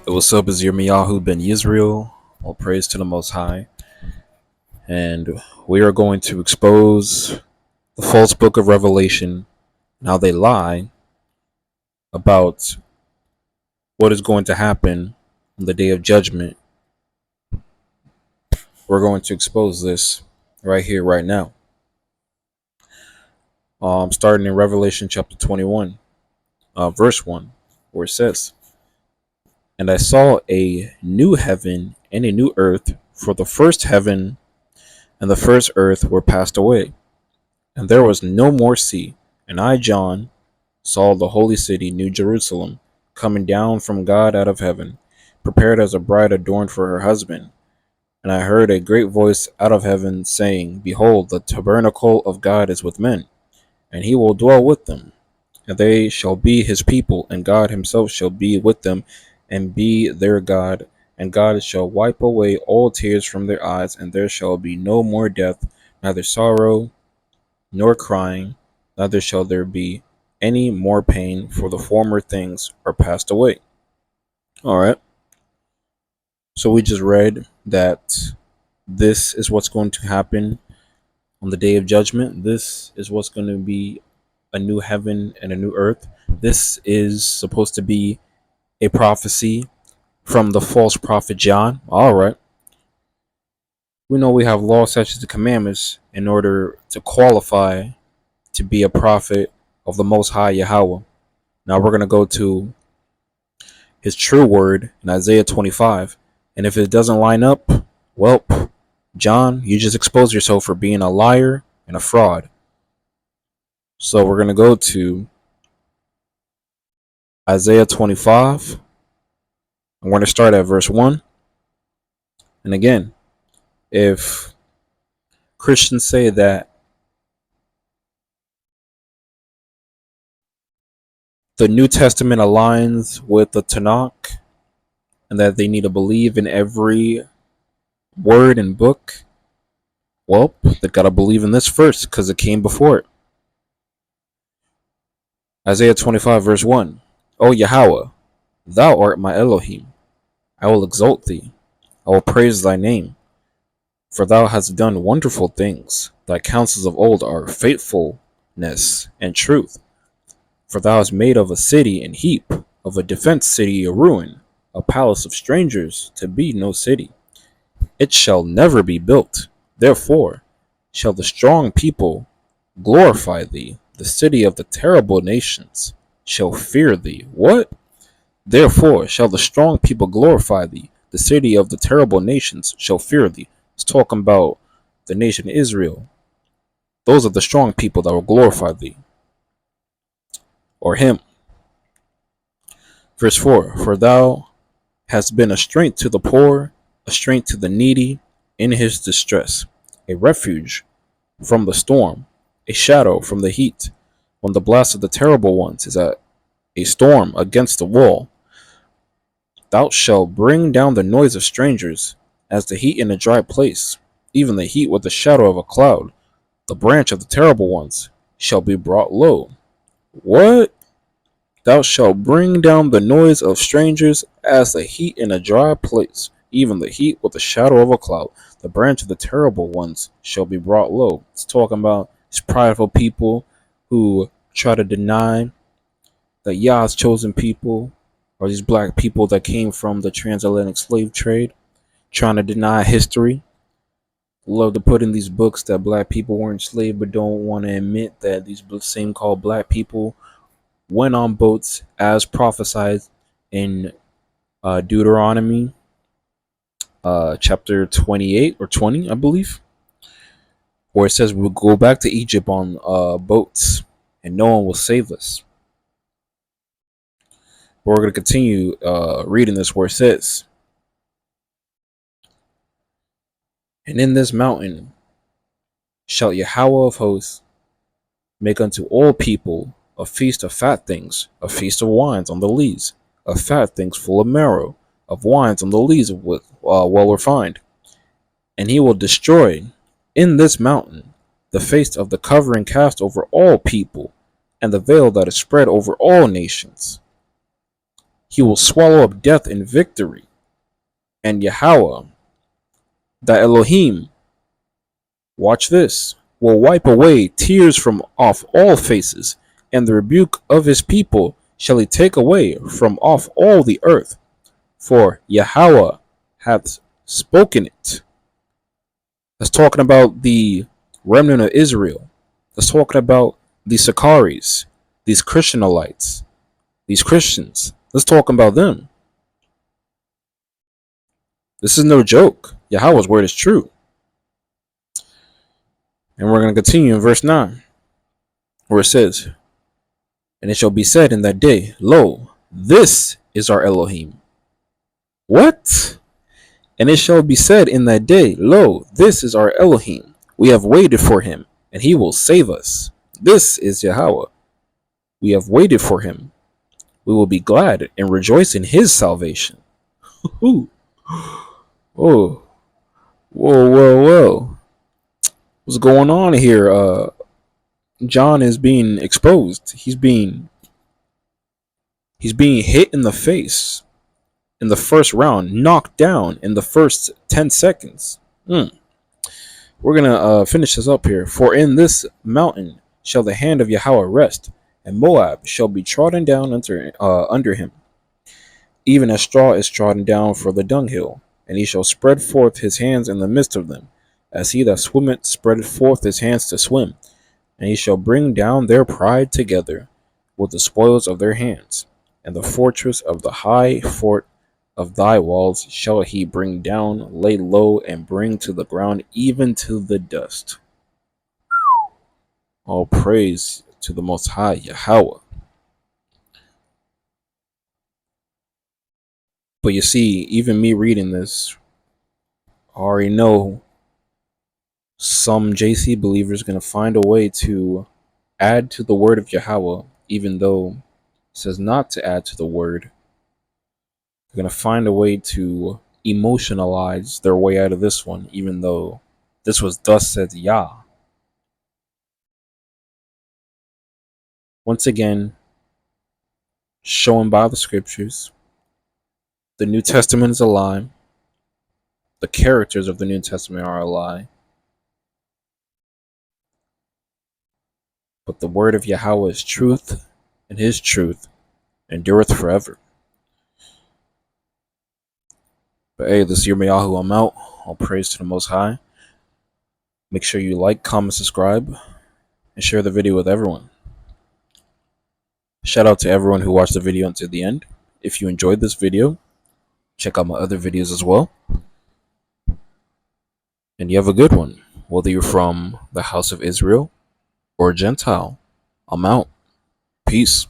What's up? Is Yirmiyahu ben Yisrael? All praise to the Most High. And we are going to expose the false book of Revelation and how they lie about what is going to happen on the day of judgment. We're going to expose this right here, right now. Starting in Revelation chapter 21, verse 1, where it says, "And I saw a new heaven and a new earth, for the first heaven and the first earth were passed away, and there was no more sea. And I, John, saw the holy city, New Jerusalem, coming down from God out of heaven, prepared as a bride adorned for her husband. And I heard a great voice out of heaven saying, Behold, the tabernacle of God is with men, and he will dwell with them. And they shall be his people, and God himself shall be with them, and be their God. And God shall wipe away all tears from their eyes, and there shall be no more death, neither sorrow, nor crying, neither shall there be any more pain, for the former things are passed away." All right. So we just read that this is what's going to happen on the day of judgment. This is what's going to be a new heaven and a new earth. This is supposed to be a prophecy from the false prophet John. All right. We know we have law, statutes, and commandments in order to qualify to be a prophet of the Most High Yahweh. Now we're going to go to his true word in Isaiah 25. And if it doesn't line up, well, John, you just exposed yourself for being a liar and a fraud. So we're going to go to Isaiah 25. I'm going to start at verse 1. And again, if Christians say that the New Testament aligns with the Tanakh and that they need to believe in every word and book, well, they got to believe in this first because it came before it. Isaiah 25 verse 1. O Yahweh, thou art my Elohim. I will exalt thee. I will praise thy name. For thou hast done wonderful things. Thy counsels of old are faithfulness and truth. For thou hast made of a city an heap, of a defenced city a ruin, a palace of strangers to be no city. It shall never be built. Therefore shall the strong people glorify thee. The city of the terrible nations shall fear thee. What? Therefore shall the strong people glorify thee. The city of the terrible nations shall fear thee. It's talking about the nation Israel. Those are the strong people that will glorify thee, or him. Verse 4. For thou hast been a strength to the poor, a strength to the needy in his distress, a refuge from the storm, a shadow from the heat, when the blast of the terrible ones is at a storm against the wall. Thou shalt bring down the noise of strangers, as the heat in a dry place, even the heat with the shadow of a cloud. The branch of the terrible ones shall be brought low. What? Thou shalt bring down the noise of strangers, as the heat in a dry place, even the heat with the shadow of a cloud. The branch of the terrible ones shall be brought low. It's talking about these prideful people who try to deny that Yah's chosen people are these black people that came from the transatlantic slave trade, trying to deny history. Love to put in these books that black people weren't slaves, but don't want to admit that these same called black people went on boats as prophesied in Deuteronomy chapter 28 or 20, I believe, where it says we'll go back to Egypt on boats and no one will save us. But we're going to continue reading this, where it says, And in this mountain shall Yahweh of hosts make unto all people a feast of fat things, a feast of wines on the lees, of fat things full of marrow, of wines on the lees with well refined. And he will destroy in this mountain the face of the covering cast over all people, and the veil that is spread over all nations. He will swallow up death in victory. And Yahweh, the Elohim, watch this, will wipe away tears from off all faces, and the rebuke of his people shall he take away from off all the earth. For Yahweh hath spoken it. That's talking about the remnant of Israel. That's talking about the Sakaris, these Christianites, these Christians. Let's talk about them. This is no joke. Yahweh's word is true. And we're going to continue in verse 9, where it says, and it shall be said in that day, lo, this is our Elohim. What? And it shall be said in that day, lo, this is our Elohim. We have waited for him, and he will save us. This is Yahweh. We have waited for him. We will be glad and rejoice in his salvation. Ooh. Oh. Whoa. What's going on here? John is being exposed. He's being hit in the face in the first round, knocked down in the first 10 seconds. We're gonna finish this up here. For in this mountain shall the hand of Yahweh rest, and Moab shall be trodden down under him, even as straw is trodden down for the dunghill. And he shall spread forth his hands in the midst of them, as he that swimmeth spreadeth forth his hands to swim. And he shall bring down their pride together with the spoils of their hands, and the fortress of the high fort of thy walls shall he bring down, lay low, and bring to the ground, even to the dust. All praise to the Most High Yahweh. But you see, even me reading this, I already know some JC believers going to find a way to add to the word of Yahweh, even though it says not to add to the word. They're going to find a way to emotionalize their way out of this one, even though this was thus said Yah. Once again, shown by the scriptures, the New Testament is a lie. The characters of the New Testament are a lie. But the word of Yahweh is truth, and his truth endureth forever. But hey, this is Yirmiyahu. I'm out. All praise to the Most High. Make sure you like, comment, subscribe, and share the video with everyone. Shout out to everyone who watched the video until the end. If you enjoyed this video, check out my other videos as well. And you have a good one. Whether you're from the house of Israel or a Gentile, I'm out. Peace.